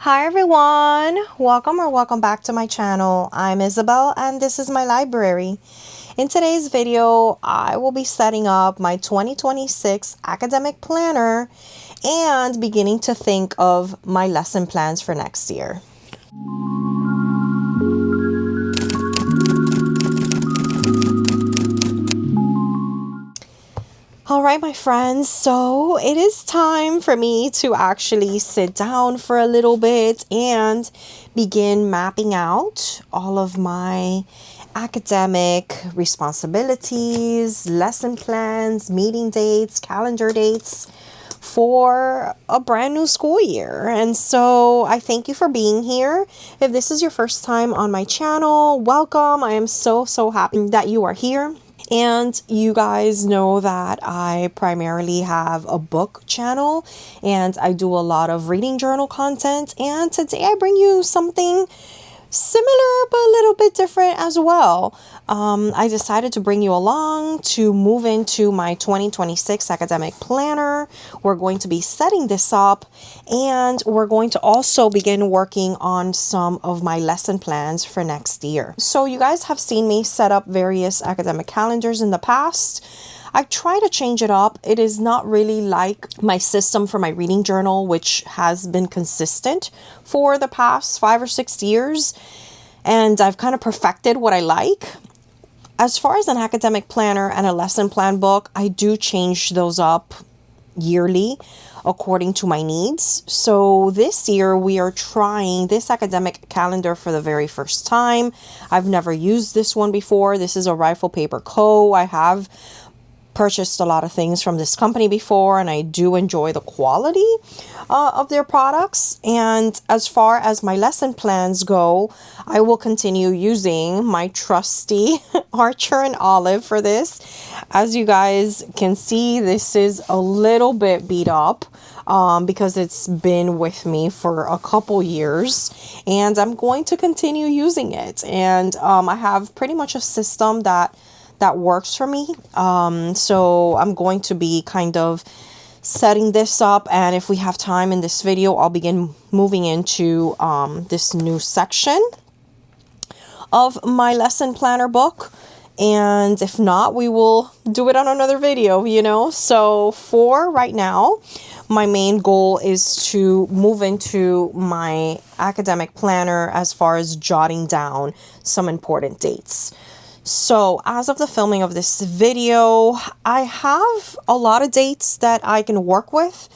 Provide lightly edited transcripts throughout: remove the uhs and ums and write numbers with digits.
Hi everyone, welcome back to my channel. I'm Isabel and this is my library. In today's video, I will be setting up my 2026 academic planner and beginning to think of my lesson plans for next year. All right, my friends, so it is time for me to actually sit down for a little bit and begin mapping out all of my academic responsibilities, lesson plans, meeting dates, calendar dates for a brand new school year. And so I thank you for being here. If this is your first time on my channel, welcome. I am so happy that you are here. And you guys know that I primarily have a book channel and I do a lot of reading journal content. And today I bring you something similar but a little bit different as well. I decided to bring you along to move into my 2026 academic planner. We're going to be setting this up and we're going to also begin working on some of my lesson plans for next year. So you guys have seen me set up various academic calendars in the past. I try to change it up. It is not really like my system for my reading journal, which has been consistent for the past 5 or 6 years. And I've kind of perfected what I like. As far as an academic planner and a lesson plan book, I do change those up yearly according to my needs. So this year we are trying this academic calendar for the very first time. I've never used this one before. This is a Rifle Paper Co. I have purchased a lot of things from this company before and I do enjoy the quality of their products. And as far as my lesson plans go, I will continue using my trusty Archer and Olive for this. As you guys can see, this is a little bit beat up because it's been with me for a couple years and I'm going to continue using it. And I have pretty much a system that works for me. So I'm going to be kind of setting this up, and if we have time in this video, I'll begin moving into this new section of my lesson planner book. And if not, we will do it on another video, you know. So for right now, my main goal is to move into my academic planner as far as jotting down some important dates. So as of the filming of this video, I have a lot of dates that I can work with.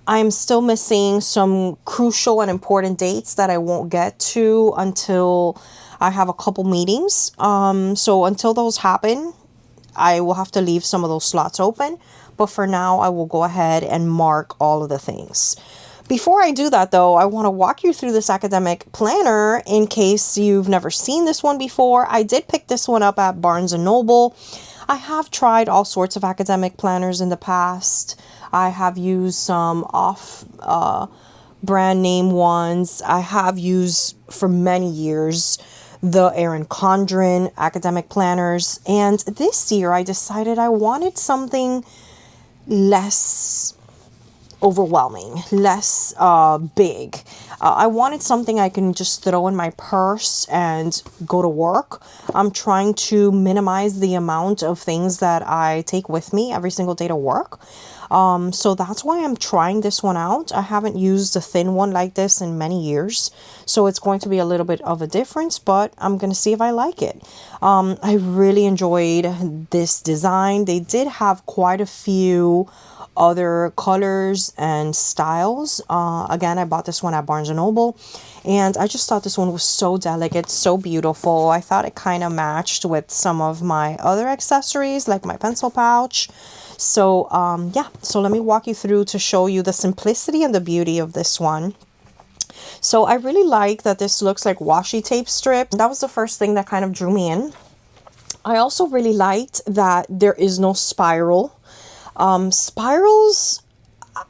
I'm still missing some crucial and important dates that I won't get to until I have a couple meetings. So until those happen, I will have to leave some of those slots open. But for now, I will go ahead and mark all of the things. Before I do that, though, I want to walk you through this academic planner in case you've never seen this one before. I did pick this one up at Barnes & Noble. I have tried all sorts of academic planners in the past. I have used some off brand name ones. I have used for many years the Erin Condren academic planners. And this year I decided I wanted something less overwhelming, less big. I wanted something I can just throw in my purse and go to work. I'm trying to minimize the amount of things that I take with me every single day to work. So that's why I'm trying this one out. I haven't used a thin one like this in many years, so it's going to be a little bit of a difference, but I'm going to see if I like it. I really enjoyed this design. They did have quite a few other colors and styles. Again, I bought this one at Barnes & Noble and I just thought this one was so delicate, so beautiful. I thought it kind of matched with some of my other accessories like my pencil pouch. So yeah, so let me walk you through to show you the simplicity and the beauty of this one. So I really like that this looks like washi tape strip. That was the first thing that kind of drew me in. I also really liked that there is no spiral. Spirals,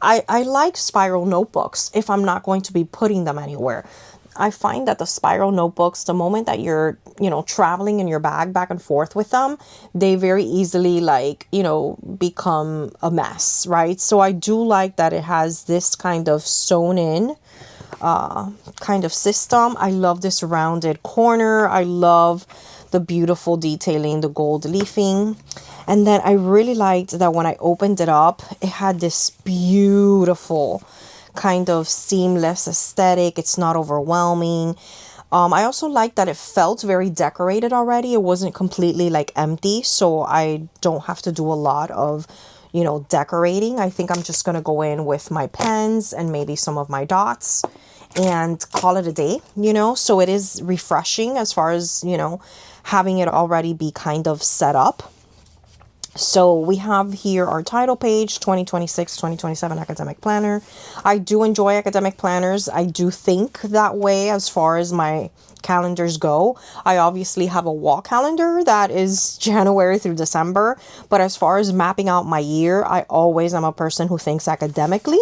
I like spiral notebooks if I'm not going to be putting them anywhere. I find that the spiral notebooks, the moment that you're, traveling in your bag back and forth with them, they very easily become a mess, right? So I do like that it has this kind of sewn in kind of system. I love this rounded corner. I love the beautiful detailing, the gold leafing. And then I really liked that when I opened it up, it had this beautiful kind of seamless aesthetic. It's not overwhelming. I also like that it felt very decorated already. It wasn't completely like empty, so I don't have to do a lot of, you know, decorating. I think I'm just going to go in with my pens and maybe some of my dots and call it a day, you know. So it is refreshing as far as, you know, having it already be kind of set up. So we have here our title page, 2026-2027 academic planner. I do enjoy academic planners. I do think that way as far as my calendars go. I obviously have a wall calendar that is January through December, but as far as mapping out my year, I always am a person who thinks academically.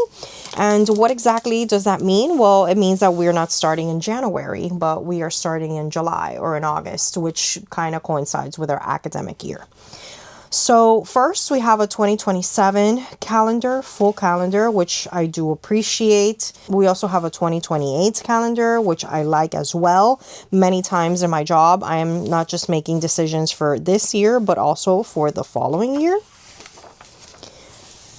And what exactly does that mean? Well, it means that we're not starting in January, but we are starting in July or in August, which kind of coincides with our academic year. So first we have a 2027 calendar, full calendar, which I do appreciate. We also have a 2028 calendar, which I like as well. Many times in my job, I am not just making decisions for this year, but also for the following year.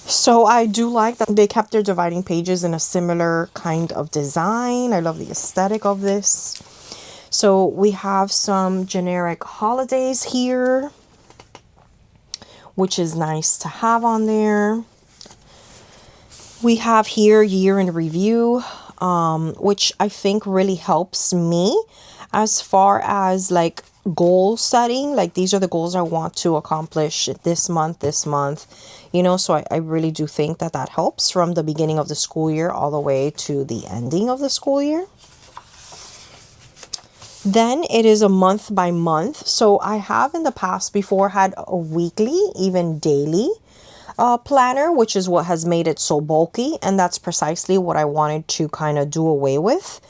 So I do like that they kept their dividing pages in a similar kind of design. I love the aesthetic of this. So we have some generic holidays here, which is nice to have on there. We have here year in review, which I think really helps me as far as like goal setting. Like these are the goals I want to accomplish this month, you know, so I really do think that that helps from the beginning of the school year all the way to the ending of the school year. Then it is a month by month. So I have in the past before had a weekly, even daily planner, which is what has made it so bulky. And that's precisely what I wanted to kind of do away with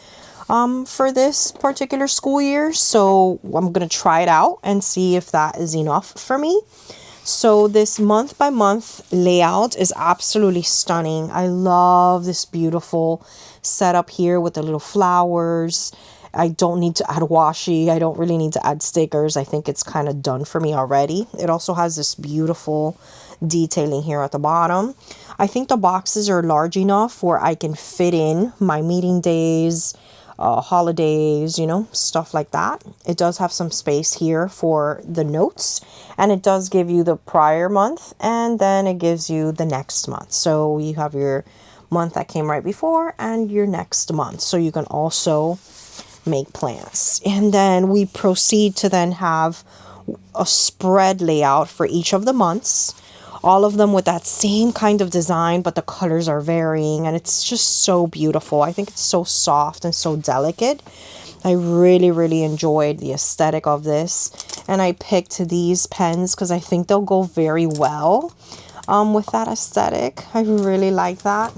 for this particular school year. So I'm going to try it out and see if that is enough for me. So this month by month layout is absolutely stunning. I love this beautiful setup here with the little flowers. I don't need to add washi. I don't really need to add stickers. I think it's kind of done for me already. It also has this beautiful detailing here at the bottom. I think the boxes are large enough where I can fit in my meeting days, holidays, you know, stuff like that. It does have some space here for the notes, and it does give you the prior month, and then it gives you the next month. So you have your month that came right before and your next month. So you can also make plans. And then we proceed to then have a spread layout for each of the months, all of them with that same kind of design, but the colors are varying, and it's just so beautiful. I think it's so soft and so delicate. I really enjoyed the aesthetic of this, and I picked these pens because I think they'll go very well with that aesthetic. I really like that.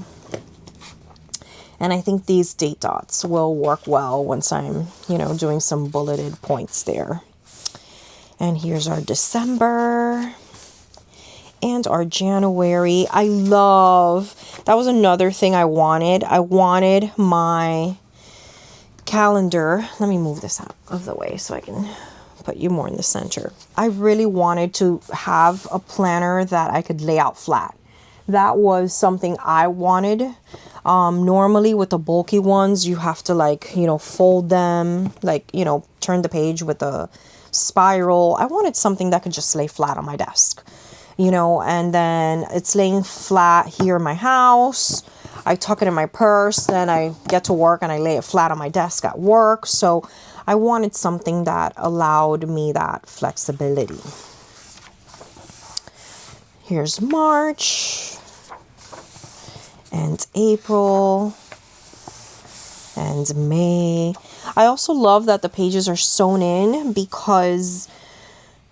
And I think these date dots will work well once I'm, you know, doing some bulleted points there. And here's our December and our January. I love, that was another thing I wanted. I wanted my calendar. Let me move this out of the way so I can put you more in the center. I really wanted to have a planner that I could lay out flat. That was something I wanted. Normally with the bulky ones, you have to like, you know, fold them, like, you know, turn the page with a spiral. I wanted something that could just lay flat on my desk, you know, and then it's laying flat here in my house. I tuck it in my purse, then I get to work and I lay it flat on my desk at work. So I wanted something that allowed me that flexibility. Here's March and April and May. I also love that the pages are sewn in because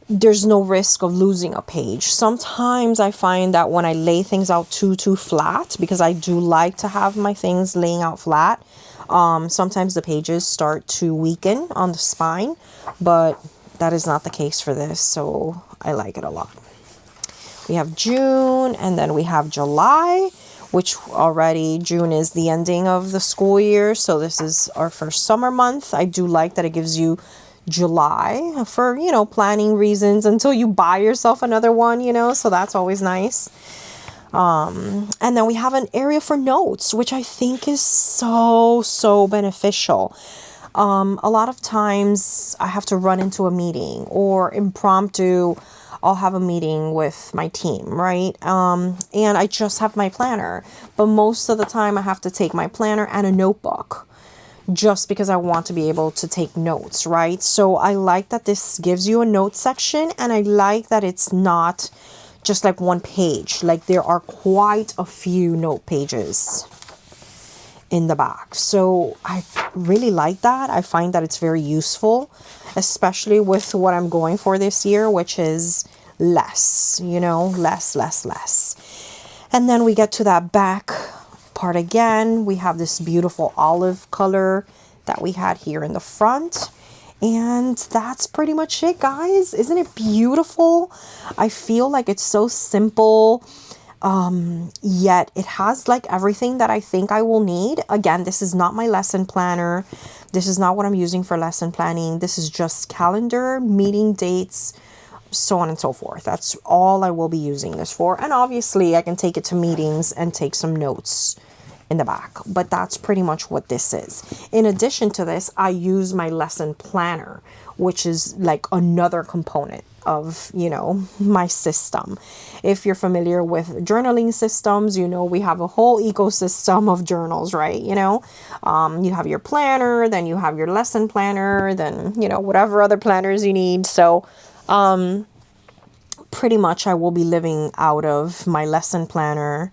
there's no risk of losing a page. Sometimes I find that when I lay things out too flat, because I do like to have my things laying out flat, sometimes the pages start to weaken on the spine, but that is not the case for this, so I like it a lot. We have June, and then we have July, which already June is the ending of the school year. So this is our first summer month. I do like that it gives you July for, planning reasons until you buy yourself another one, so that's always nice. And then we have an area for notes, which I think is so beneficial. A lot of times I have to run into a meeting, or impromptu, I'll have a meeting with my team, right? And I just have my planner, but most of the time I have to take my planner and a notebook just because I want to be able to take notes, right? So I like that this gives you a note section, and I like that it's not just like one page. Like there are quite a few note pages in the back. So I really like that. I find that it's very useful, especially with what I'm going for this year, which is less. And then we get to that back part again. We have this beautiful olive color that we had here in the front. And that's pretty much it, guys. Isn't it beautiful? I feel like it's so simple, yet it has like everything that I think I will need. Again, this is not my lesson planner. This is not what I'm using for lesson planning. This is just calendar, meeting dates, so on and so forth. That's all I will be using this for. And obviously I can take it to meetings and take some notes in the back, but that's pretty much what this is. In addition to this, I use my lesson planner, which is like another component of, my system. If you're familiar with journaling systems, we have a whole ecosystem of journals, right? You have your planner, then you have your lesson planner, then, whatever other planners you need. So, pretty much I will be living out of my lesson planner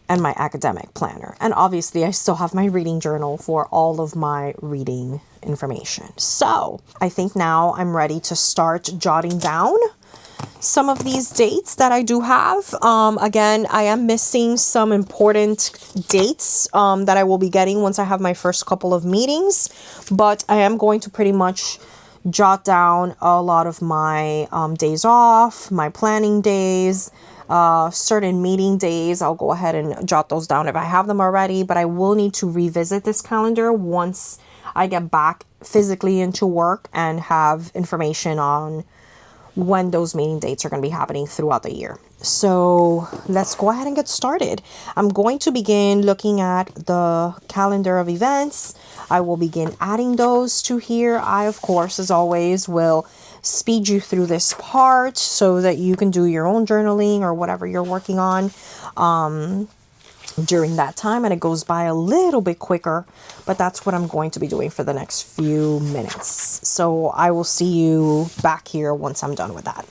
and my academic planner. And obviously I still have my reading journal for all of my reading information. So I think now I'm ready to start jotting down some of these dates that I do have. Again, I am missing some important dates that I will be getting once I have my first couple of meetings, but I am going to pretty much jot down a lot of my days off, my planning days, certain meeting days. I'll go ahead and jot those down if I have them already, but I will need to revisit this calendar once I get back physically into work and have information on when those meeting dates are going to be happening throughout the year. So let's go ahead and get started. I'm going to begin looking at the calendar of events. I will begin adding those to here. I, of course, as always, will speed you through this part so that you can do your own journaling or whatever you're working on during that time, and it goes by a little bit quicker, but that's what I'm going to be doing for the next few minutes. So I will see you back here once I'm done with that.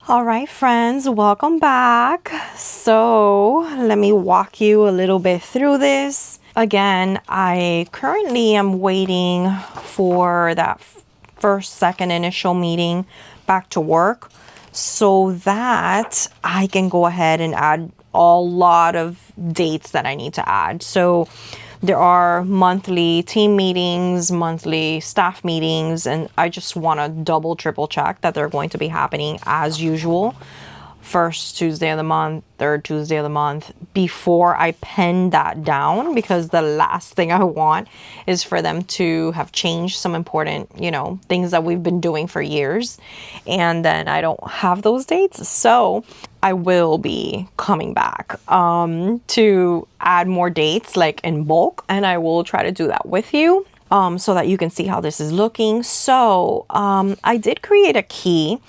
All right, friends, welcome back. So let me walk you a little bit through this. Again, I currently am waiting for that second initial meeting back to work so that I can go ahead and add a lot of dates that I need to add. So there are monthly team meetings, monthly staff meetings, and I just want to double, triple check that they're going to be happening as usual. First Tuesday of the month, third Tuesday of the month, before I pen that down, because the last thing I want is for them to have changed some important, things that we've been doing for years, and then I don't have those dates. So I will be coming back to add more dates, like in bulk, and I will try to do that with you. So that you can see how this is looking. So I did create a key.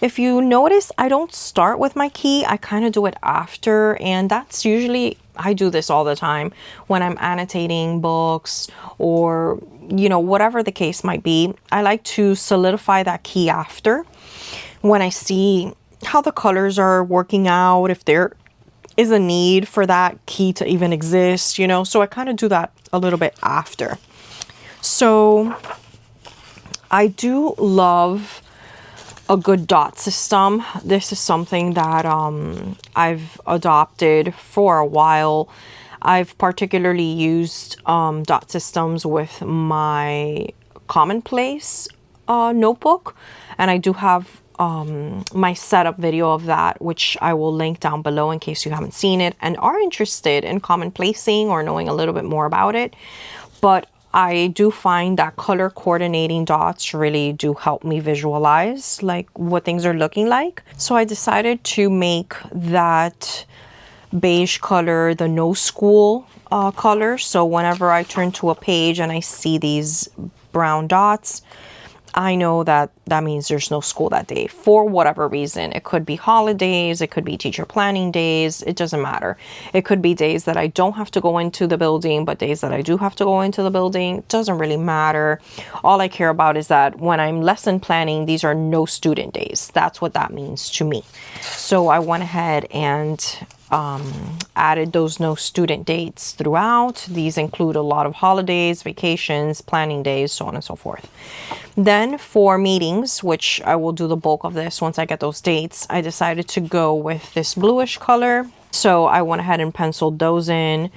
If you notice, I don't start with my key. I kind of do it after, and that's usually, I do this all the time when I'm annotating books or, whatever the case might be. I like to solidify that key after when I see how the colors are working out, if there is a need for that key to even exist, so I kind of do that a little bit after. So I do love a good dot system. This is something that I've adopted for a while. I've particularly used dot systems with my Commonplace notebook, and I do have my setup video of that, which I will link down below in case you haven't seen it and are interested in commonplacing or knowing a little bit more about it. But I do find that color coordinating dots really do help me visualize like what things are looking like. So I decided to make that beige color the no school color. So whenever I turn to a page and I see these brown dots, I know that that means there's no school that day for whatever reason. It could be holidays, it could be teacher planning days, it doesn't matter. It could be days that I don't have to go into the building, but days that I do have to go into the building, it doesn't really matter. All I care about is that when I'm lesson planning, these are no student days. That's what that means to me. So I went ahead and added those no student dates throughout. These include a lot of holidays, vacations, planning days, so on and so forth. Then for meetings, which I will do the bulk of this once I get those dates, I decided to go with this bluish color. So I went ahead and penciled those in.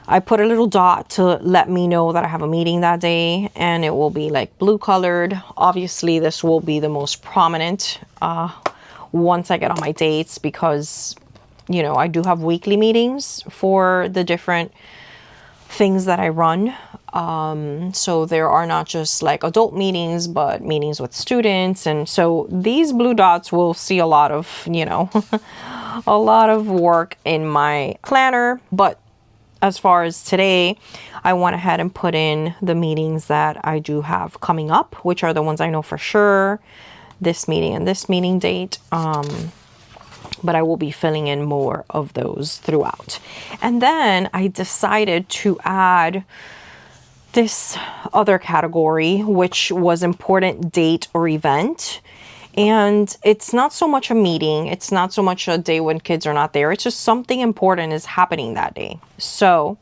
I put a little dot to let me know that I have a meeting that day, and it will be like blue colored. Obviously, this will be the most prominent once I get on my dates, because I do have weekly meetings for the different things that I run. So there are not just like adult meetings, but meetings with students. And so these blue dots will see a lot of, a lot of work in my planner. But as far as today, I went ahead and put in the meetings that I do have coming up, which are the ones I know for sure, this meeting and this meeting date. But I will be filling in more of those throughout. And then I decided to add this other category, which was important date or event. And it's not so much a meeting. It's not so much a day when kids are not there. It's just something important is happening that day. So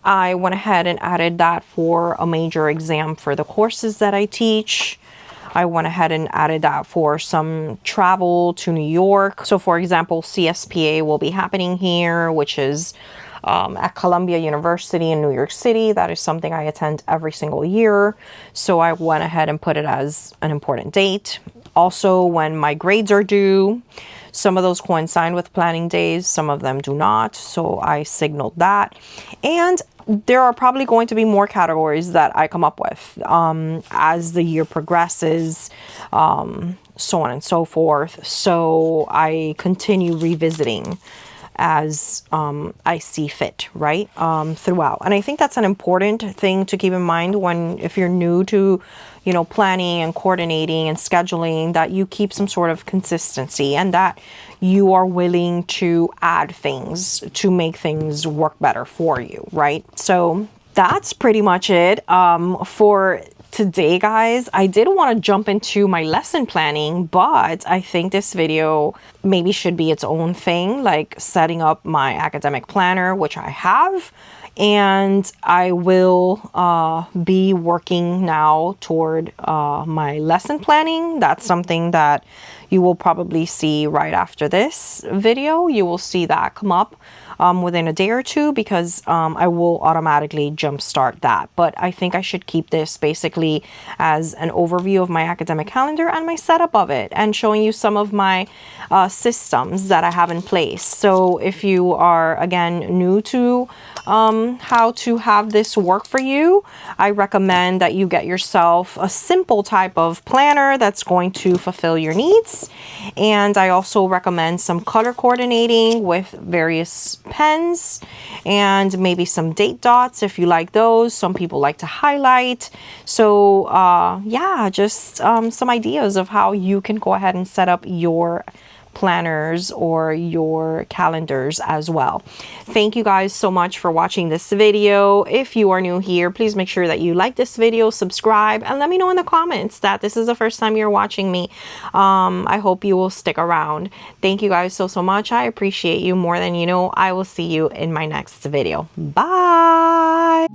I went ahead and added that for a major exam for the courses that I teach. I went ahead and added that for some travel to New York. So for example, CSPA will be happening here, which is at Columbia University in New York City. That is something I attend every single year. So I went ahead and put it as an important date. Also, when my grades are due, some of those coincide with planning days, some of them do not. So I signaled that. And there are probably going to be more categories that I come up with as the year progresses, so on and so forth. So I continue revisiting as I see fit, right, throughout. And I think that's an important thing to keep in mind if you're new to, planning and coordinating and scheduling, that you keep some sort of consistency and that you are willing to add things to make things work better for you, right? So that's pretty much it for Today, guys, I did want to jump into my lesson planning, but I think this video maybe should be its own thing, like setting up my academic planner, which I have. And I will be working now toward my lesson planning. That's something that you will probably see right after this video. You will see that come up within a day or two, because I will automatically jumpstart that. But I think I should keep this basically as an overview of my academic calendar and my setup of it, and showing you some of my systems that I have in place. So if you are, again, new to how to have this work for you, I recommend that you get yourself a simple type of planner that's going to fulfill your needs. And I also recommend some color coordinating with various pens and maybe some date dots if you like those. Some people like to highlight. So yeah, just some ideas of how you can go ahead and set up your planners or your calendars as well. Thank you guys so much for watching this video. If you are new here, please make sure that you like this video, subscribe, and let me know in the comments that this is the first time you're watching me. I hope you will stick around. Thank you guys so much. I appreciate you more than you know. I will see you in my next video. Bye.